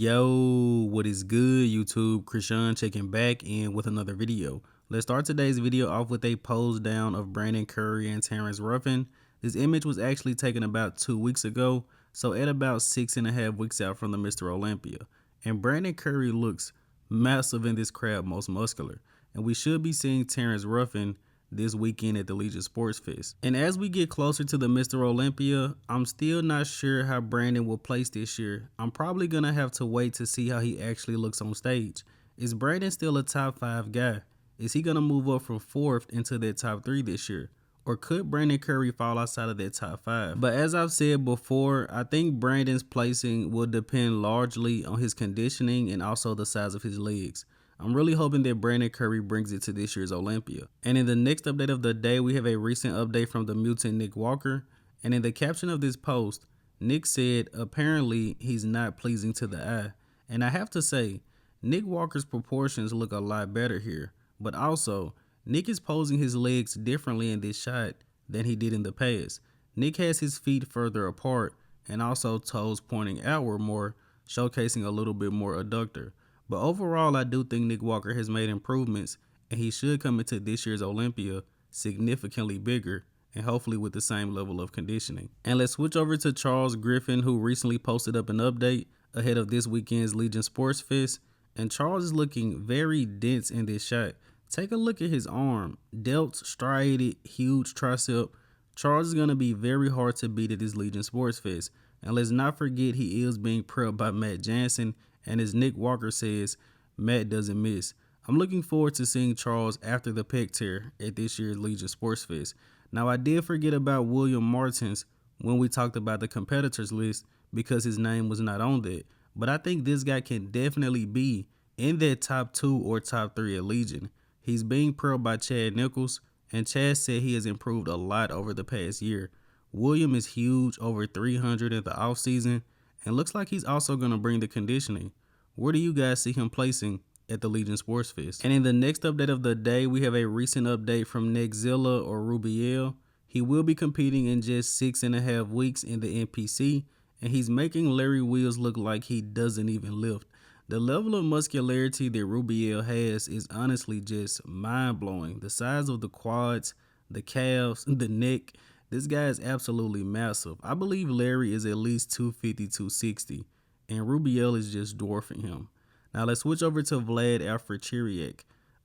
Yo, what is good, YouTube? Krishan checking back in with another video. Let's start today's video off with a pose down of Brandon Curry and Terrence Ruffin. This image was actually taken about 2 weeks ago, so at about 6.5 weeks out from the Mr. Olympia. And Brandon Curry looks massive in this crowd, most muscular. And we should be seeing Terrence Ruffin this weekend at the Legion Sports Fest. And as we get closer to the Mr. Olympia, I'm still not sure how Brandon will place this year. I'm probably gonna have to wait to see how he actually looks on stage. Is Brandon still a top 5 guy? Is he gonna move up from 4th into that top 3 this year? Or could Brandon Curry fall outside of that top 5? But as I've said before, I think Brandon's placing will depend largely on his conditioning and also the size of his legs. I'm really hoping that Brandon Curry brings it to this year's Olympia. And in the next update of the day, we have a recent update from the mutant Nick Walker. And in the caption of this post, Nick said apparently he's not pleasing to the eye. And I have to say, Nick Walker's proportions look a lot better here. But also, Nick is posing his legs differently in this shot than he did in the past. Nick has his feet further apart and also toes pointing outward more, showcasing a little bit more adductor. But overall, I do think Nick Walker has made improvements, and he should come into this year's Olympia significantly bigger and hopefully with the same level of conditioning. And let's switch over to Charles Griffen, who recently posted up an update ahead of this weekend's Legion Sports Fest. And Charles is looking very dense in this shot. Take a look at his arm. Delts, striated, huge tricep. Charles is going to be very hard to beat at this Legion Sports Fest. And let's not forget he is being prepped by Matt Jansen. And as Nick Walker says, Matt doesn't miss. I'm looking forward to seeing Charles after the pec tear at this year's Legion Sports Fest. Now, I did forget about William Martins when we talked about the competitors list because his name was not on that. But I think this guy can definitely be in that top 2 or top 3 at Legion. He's being prepped by Chad Nichols, and Chad said he has improved a lot over the past year. William is huge, over 300 in the offseason, and looks like he's also going to bring the conditioning. Where do you guys see him placing at the Legion Sports Fest? And in the next update of the day, we have a recent update from Neckzilla or Rubiel. He will be competing in just 6.5 weeks in the NPC, and he's making Larry Wheels look like he doesn't even lift. The level of muscularity that Rubiel has is honestly just mind-blowing. The size of the quads, the calves, the neck. This guy is absolutely massive. I believe Larry is at least 250, 260, and Rubiel is just dwarfing him. Now let's switch over to Vlad Alfred Chiriac,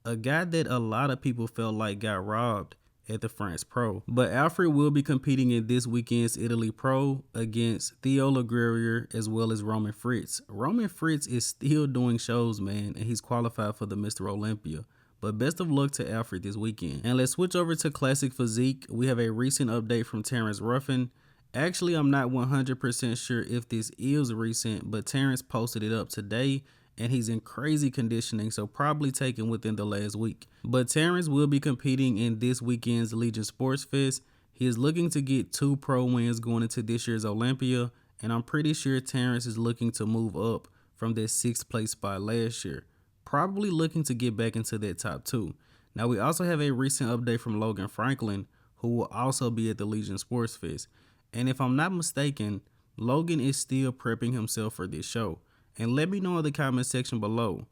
a guy that a lot of people felt like got robbed at the France Pro. But Alfred will be competing in this weekend's Italy Pro against Theo LaGuerrier as well as Roman Fritz. Roman Fritz is still doing shows, man, and he's qualified for the Mr. Olympia. But best of luck to Alfred this weekend. And let's switch over to Classic Physique. We have a recent update from Terrence Ruffin. Actually, I'm not 100% sure if this is recent, but Terrence posted it up today, and he's in crazy conditioning, so probably taken within the last week. But Terrence will be competing in this weekend's Legion Sports Fest. He is looking to get 2 pro wins going into this year's Olympia, and I'm pretty sure Terrence is looking to move up from that 6th place spot last year. Probably looking to get back into that top 2. Now, we also have a recent update from Logan Franklin, who will also be at the Legion Sports Fest. And if I'm not mistaken, Logan is still prepping himself for this show. And let me know in the comment section below,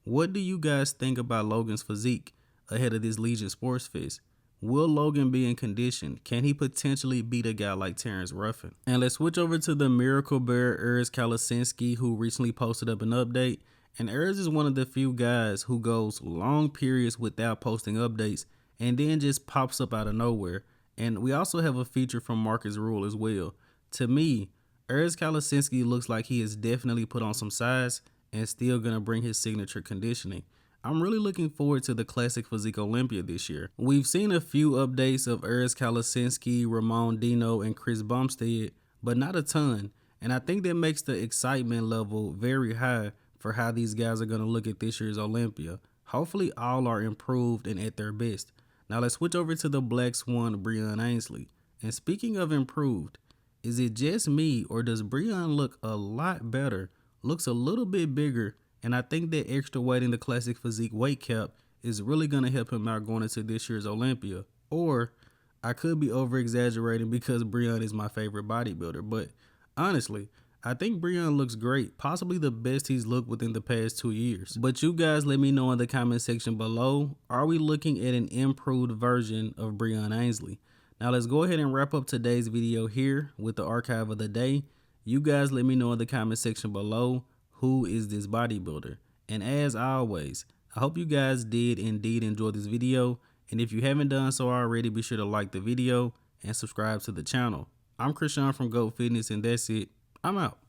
what do you guys think about Logan's physique ahead of this Legion Sports Fest? Will Logan be in condition? Can he potentially beat a guy like Terrence Ruffin? And let's switch over to the Miracle Bear Urs Kalecinski, who recently posted up an update. And Urs is one of the few guys who goes long periods without posting updates and then just pops up out of nowhere. And we also have a feature from Marcus Rule as well. To me, Urs Kalecinski looks like he has definitely put on some size and still going to bring his signature conditioning. I'm really looking forward to the Classic Physique Olympia this year. We've seen a few updates of Urs Kalecinski, Ramon Dino, and Chris Bumstead, but not a ton. And I think that makes the excitement level very high for how these guys are going to look at this year's Olympia. Hopefully all are improved and at their best. Now let's switch over to the Black Swan, Breon Ansley. And speaking of improved, is it just me or does Breon look a lot better? Looks a little bit bigger, and I think that extra weight in the Classic Physique weight cap is really going to help him out going into this year's Olympia. Or I could be over exaggerating because Breon is my favorite bodybuilder, but honestly, I think Breon looks great, possibly the best he's looked within the past 2 years. But you guys let me know in the comment section below, are we looking at an improved version of Breon Ansley? Now let's go ahead and wrap up today's video here with the archive of the day. You guys let me know in the comment section below, who is this bodybuilder? And as always, I hope you guys did indeed enjoy this video. And if you haven't done so already, be sure to like the video and subscribe to the channel. I'm Krishan from GOAT Fitness, and that's it. I'm out.